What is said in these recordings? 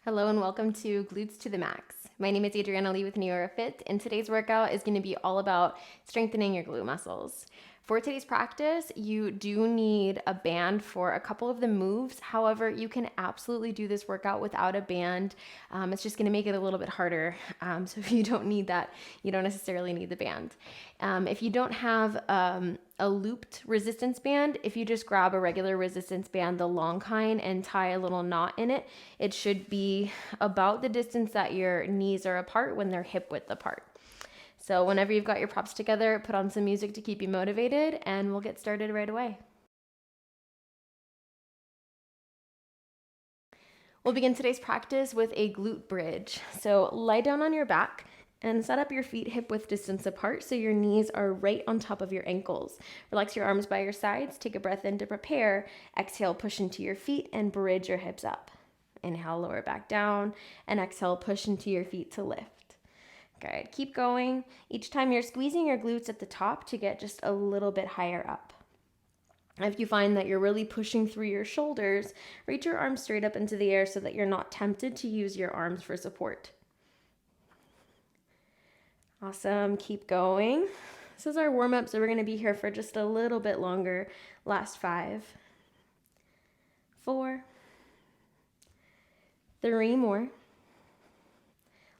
Hello and welcome to Glutes to the Max. My name is Adriana Lee with NeoraFit, and today's workout is going to be all about strengthening your glute muscles. For today's practice, you do need a band for a couple of the moves. However, you can absolutely do this workout without a band. It's just going to make it a little bit harder. So if you don't need that, you don't necessarily need the band. If you don't have a looped resistance band, if you just grab a regular resistance band, the long kind, and tie a little knot in it, it should be about the distance that your knees are apart when they're hip width apart. So whenever you've got your props together, put on some music to keep you motivated, and we'll get started right away. We'll begin today's practice with a glute bridge. So lie down on your back and set up your feet hip width distance apart so your knees are right on top of your ankles. Relax your arms by your sides, take a breath in to prepare. Exhale, push into your feet and bridge your hips up. Inhale, lower back down, and exhale, push into your feet to lift. Good, keep going. Each time you're squeezing your glutes at the top to get just a little bit higher up. If you find that you're really pushing through your shoulders, reach your arms straight up into the air so that you're not tempted to use your arms for support. Awesome, keep going. This is our warm-up, so we're gonna be here for just a little bit longer. Last 5, 4, 3 more.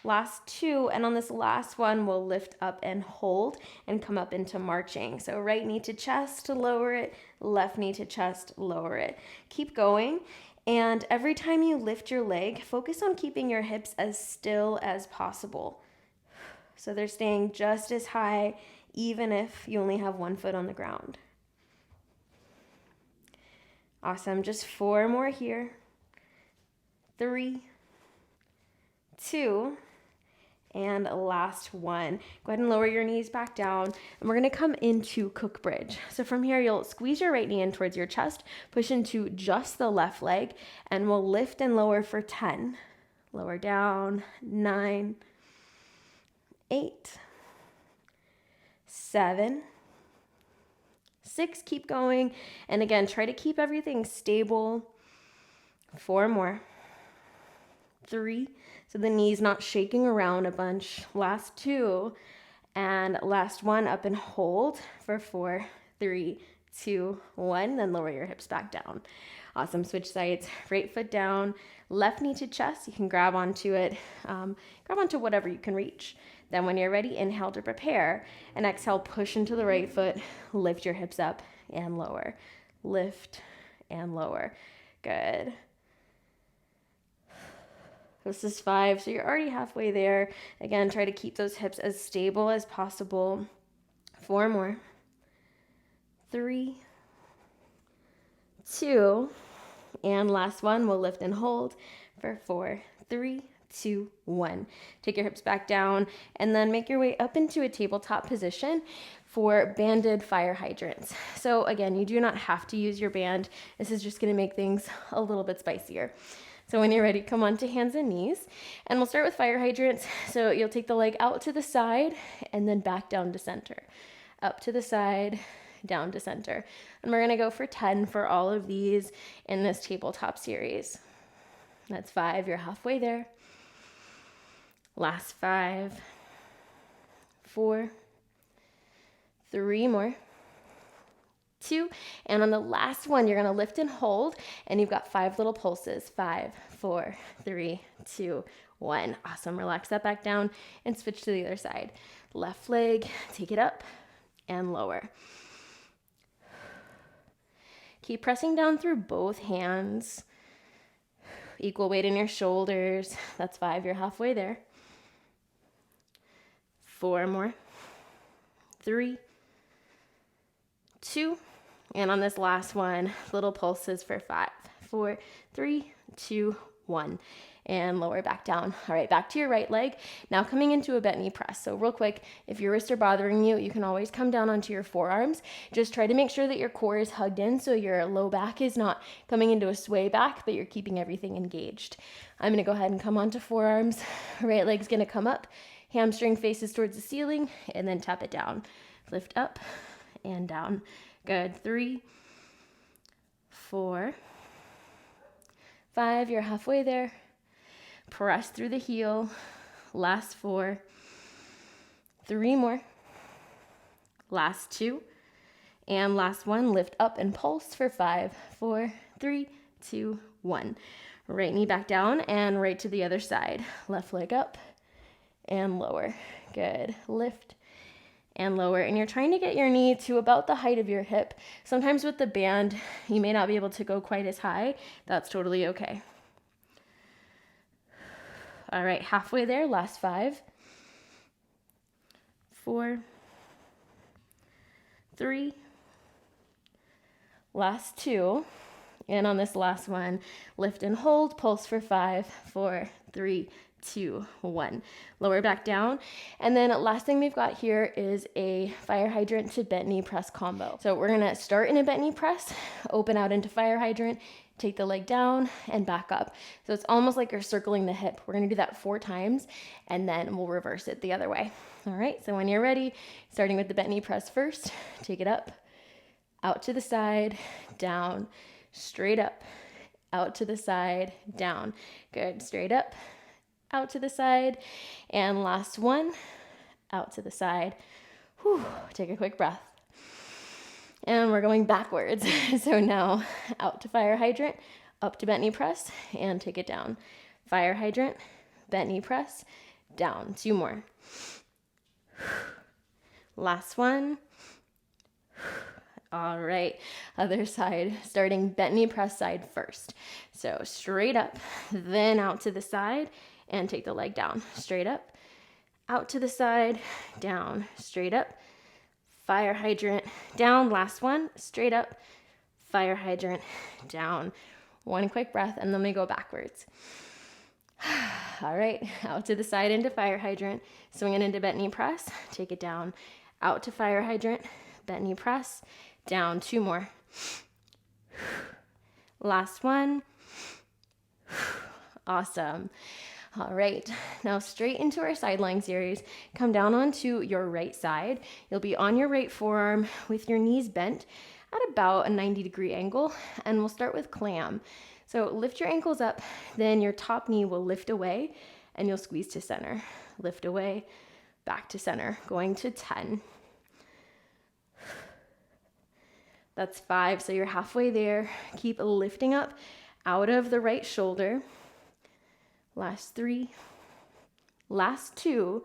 Last 2, and on this last one, we'll lift up and hold and come up into marching. So right knee to chest, lower it, left knee to chest, lower it. Keep going, and every time you lift your leg, focus on keeping your hips as still as possible. So they're staying just as high, even if you only have one foot on the ground. Awesome, just 4 more here. 3, 2, and last 1. Go ahead and lower your knees back down, and we're gonna come into cook bridge. So from here, you'll squeeze your right knee in towards your chest, push into just the left leg, and we'll lift and lower for 10. Lower down, 9, 8, 7, 6, keep going. And again, try to keep everything stable. 4 more. 3, so the knee's not shaking around a bunch. Last 2, and last 1, up and hold for 4, 3, 2, 1, then lower your hips back down. Awesome, switch sides, right foot down, left knee to chest, you can grab onto it, grab onto whatever you can reach. Then when you're ready, inhale to prepare, and exhale, push into the right foot, lift your hips up and lower, lift and lower, good. This is 5, so you're already halfway there. Again, try to keep those hips as stable as possible. 4 more. 3, 2, and last 1, we'll lift and hold for 4, 3, 2, 1. Take your hips back down, and then make your way up into a tabletop position for banded fire hydrants. So again, you do not have to use your band. This is just gonna make things a little bit spicier. So when you're ready, come onto hands and knees, and we'll start with fire hydrants. So you'll take the leg out to the side and then back down to center. Up to the side, down to center. And we're gonna go for 10 for all of these in this tabletop series. That's 5, you're halfway there. Last 5, 4, 3 more. 2, and on the last one, you're gonna lift and hold, and you've got 5 little pulses. 5, 4, 3, 2, 1. Awesome, relax that back down and switch to the other side. Left leg, take it up and lower. Keep pressing down through both hands. Equal weight in your shoulders. That's 5, you're halfway there. 4 more. 3, 2, and on this last one, little pulses for 5, 4, 3, 2, 1, and lower back down. All right, back to your right leg. Now coming into a bent knee press. So real quick, if your wrists are bothering you, you can always come down onto your forearms. Just try to make sure that your core is hugged in so your low back is not coming into a sway back, but you're keeping everything engaged. I'm gonna go ahead and come onto forearms. Right leg's gonna come up, hamstring faces towards the ceiling, and then tap it down. Lift up and down. Good. 3, 4, 5, you're halfway there. Press through the heel. Last 4. 3 more. Last 2. And last 1, lift up and pulse for 5, 4, 3, 2, 1. Right knee back down and right to the other side. Left leg up and lower. Good. Lift and lower. And you're trying to get your knee to about the height of your hip. Sometimes with the band, you may not be able to go quite as high. That's totally okay. All right, halfway there. Last 5, 4, 3, last 2, and on this last one, lift and hold, pulse for 5, 4, 3, 2, 1. Lower back down. And then last thing we've got here is a fire hydrant to bent knee press combo. So we're gonna start in a bent knee press, open out into fire hydrant, take the leg down and back up. So it's almost like you're circling the hip. We're gonna do that 4 times and then we'll reverse it the other way. All right, so when you're ready, starting with the bent knee press first, take it up, out to the side, down, straight up, out to the side, down. Good, straight up, out to the side, and last one, out to the side. Whew, take a quick breath. And we're going backwards. So now out to fire hydrant, up to bent knee press, and take it down. Fire hydrant, bent knee press, down. 2 more. Last one. All right, other side, starting bent knee press side first. So straight up, then out to the side, and take the leg down. Straight up, out to the side, down, straight up, fire hydrant, down. Last one, straight up, fire hydrant, down. 1 quick breath, and then we go backwards. All right, out to the side into fire hydrant, swinging into bent knee press, take it down, out to fire hydrant, bent knee press, down. 2 more. Last one. Awesome. All right, now straight into our side lying series. Come down onto your right side. You'll be on your right forearm with your knees bent at about a 90-degree angle, and we'll start with clam. So lift your ankles up, then your top knee will lift away, and you'll squeeze to center. Lift away, back to center, going to 10. That's 5, so you're halfway there. Keep lifting up out of the right shoulder. Last 3, last 2,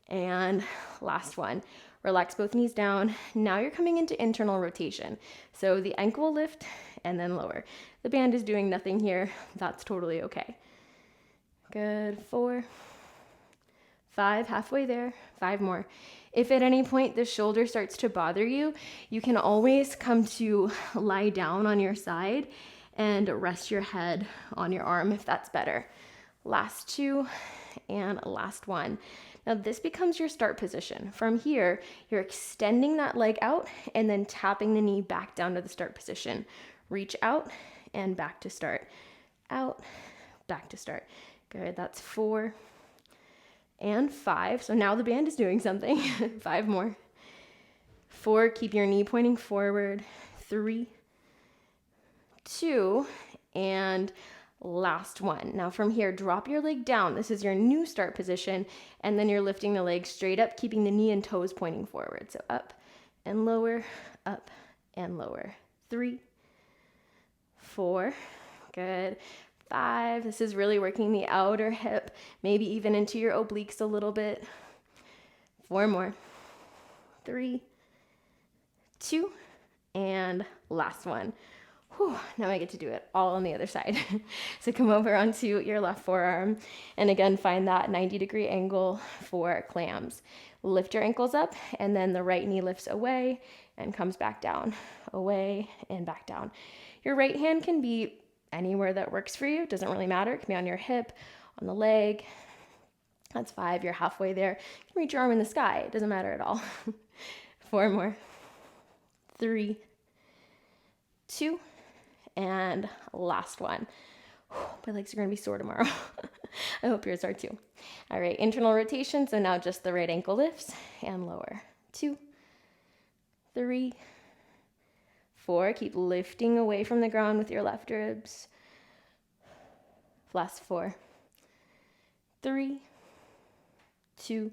and last 1. Relax both knees down. Now you're coming into internal rotation. So the ankle will lift and then lower. The band is doing nothing here. That's totally okay. Good. 4, 5, halfway there. 5 more. If at any point the shoulder starts to bother you, you can always come to lie down on your side and rest your head on your arm if that's better. Last 2 and last 1. Now this becomes your start position. From here, you're extending that leg out and then tapping the knee back down to the start position. Reach out and back to start. Out, back to start. Good, that's 4 and 5. So now the band is doing something. 5 more. 4, keep your knee pointing forward. 3, 2, and last 1. Now from here, drop your leg down. This is your new start position, and then you're lifting the leg straight up, keeping the knee and toes pointing forward. So up and lower, up and lower. 3, 4, good. 5, this is really working the outer hip, maybe even into your obliques a little bit. 4 more. 3, 2, and last 1. Whew, now I get to do it all on the other side. So come over onto your left forearm, and again, find that 90-degree angle for clams. Lift your ankles up, and then the right knee lifts away and comes back down, away and back down. Your right hand can be anywhere that works for you. It doesn't really matter. It can be on your hip, on the leg. That's 5. You're halfway there. You can reach your arm in the sky. It doesn't matter at all. 4 more. 3, 2, and last 1. My legs are going to be sore tomorrow. I hope yours are too. All right, internal rotation. So now just the right ankle lifts and lower. 2, 3, 4. Keep lifting away from the ground with your left ribs. Last 4. 3, 2,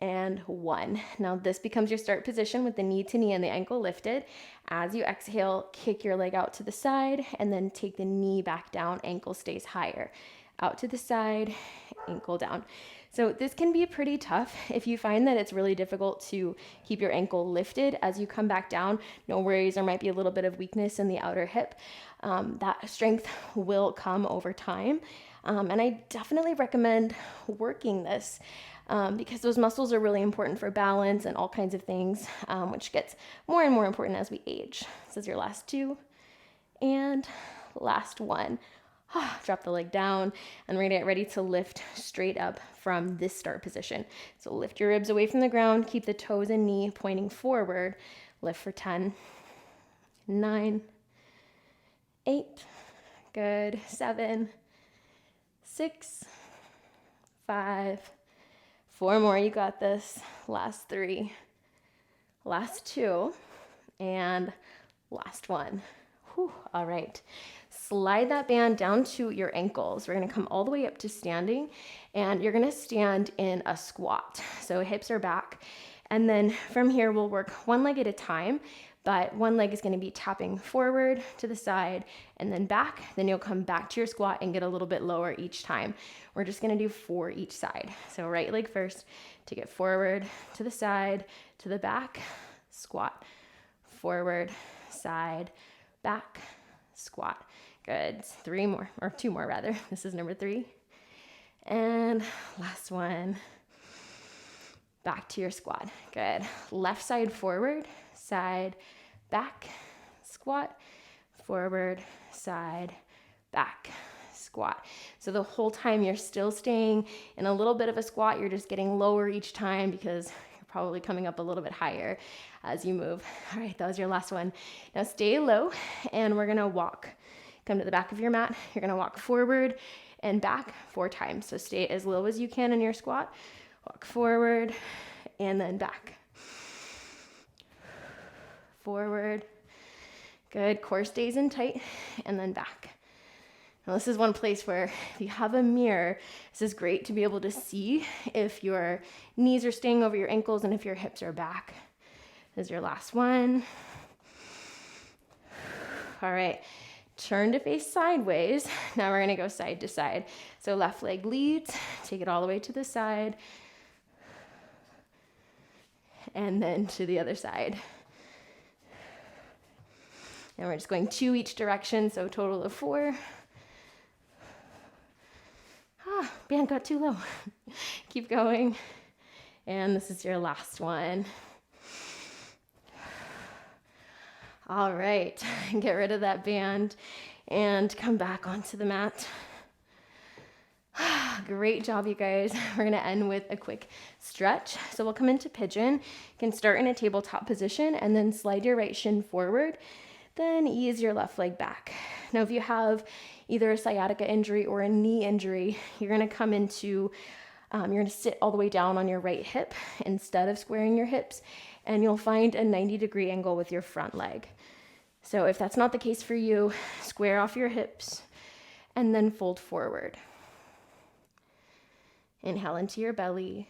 and 1. Now this becomes your start position with the knee to knee and the ankle lifted. As you exhale, kick your leg out to the side and then take the knee back down, ankle stays higher. Out to the side, ankle down. So this can be pretty tough. If you find that it's really difficult to keep your ankle lifted as you come back down, no worries, there might be a little bit of weakness in the outer hip. That strength will come over time. And I definitely recommend working this because those muscles are really important for balance and all kinds of things, which gets more and more important as we age. This is your last 2 and last 1. Drop the leg down, and we're gonna get ready to lift straight up from this start position. So lift your ribs away from the ground, keep the toes and knee pointing forward. Lift for 10, 9, 8, good, 7, 6, 5, 4 more, you got this. Last 3, last 2, and last 1. Whew. All right. Slide that band down to your ankles. We're going to come all the way up to standing, and you're going to stand in a squat. So hips are back. And then from here, we'll work one leg at a time, but one leg is going to be tapping forward to the side and then back. Then you'll come back to your squat and get a little bit lower each time. We're just going to do 4 each side. So right leg first, take it forward to the side, to the back, squat, forward, side, back, squat. Good. 3 more, or 2 more rather. This is number 3. And last one. Back to your squat. Good. Left side forward, side, back, squat, forward, side, back, squat. So the whole time you're still staying in a little bit of a squat, you're just getting lower each time because you're probably coming up a little bit higher as you move. All right, that was your last one. Now stay low, and we're gonna walk. Come to the back of your mat. You're gonna walk forward and back 4 times. So stay as low as you can in your squat. Walk forward and then back. Forward. Good. Core stays in tight and then back. Now this is one place where if you have a mirror, this is great to be able to see if your knees are staying over your ankles and if your hips are back. This is your last one. All right. Turn to face sideways. Now we're gonna go side to side. So left leg leads, take it all the way to the side, and then to the other side. And we're just going 2 each direction, so a total of 4. Band got too low. Keep going. And this is your last one. All right, get rid of that band and come back onto the mat. Great job, you guys. We're gonna end with a quick stretch. So we'll come into pigeon. You can start in a tabletop position and then slide your right shin forward, then ease your left leg back. Now, if you have either a sciatica injury or a knee injury, you're gonna come into, you're gonna sit all the way down on your right hip instead of squaring your hips, and you'll find a 90-degree angle with your front leg. So if that's not the case for you, square off your hips and then fold forward. Inhale into your belly.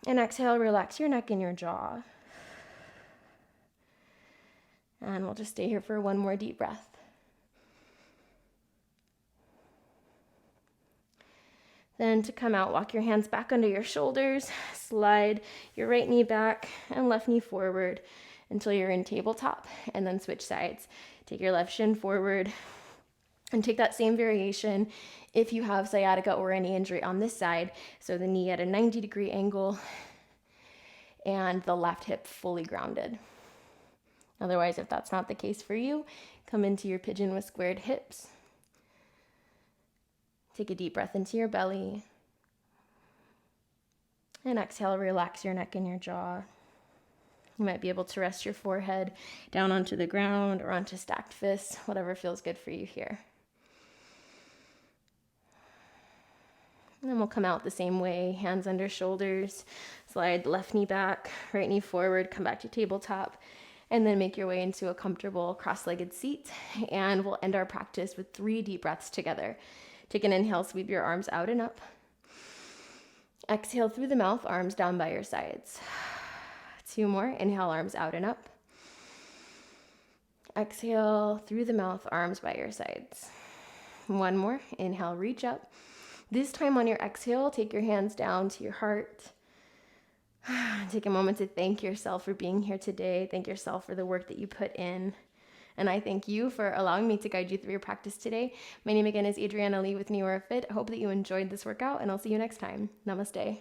And exhale, relax your neck and your jaw. And we'll just stay here for one more deep breath. Then to come out, walk your hands back under your shoulders, slide your right knee back and left knee forward until you're in tabletop, and then switch sides. Take your left shin forward and take that same variation if you have sciatica or any injury on this side. So the knee at a 90-degree angle and the left hip fully grounded. Otherwise, if that's not the case for you, come into your pigeon with squared hips. Take a deep breath into your belly. And exhale, relax your neck and your jaw. You might be able to rest your forehead down onto the ground or onto stacked fists, whatever feels good for you here. And then we'll come out the same way, hands under shoulders, slide left knee back, right knee forward, come back to tabletop, and then make your way into a comfortable cross-legged seat. And we'll end our practice with 3 deep breaths together. Take an inhale, sweep your arms out and up. Exhale through the mouth, arms down by your sides. 2 more. Inhale, arms out and up. Exhale through the mouth, arms by your sides. 1 more. Inhale, reach up. This time on your exhale, take your hands down to your heart. Take a moment to thank yourself for being here today. Thank yourself for the work that you put in. And I thank you for allowing me to guide you through your practice today. My name again is Adriana Lee with NeoraFit. I hope that you enjoyed this workout, and I'll see you next time. Namaste.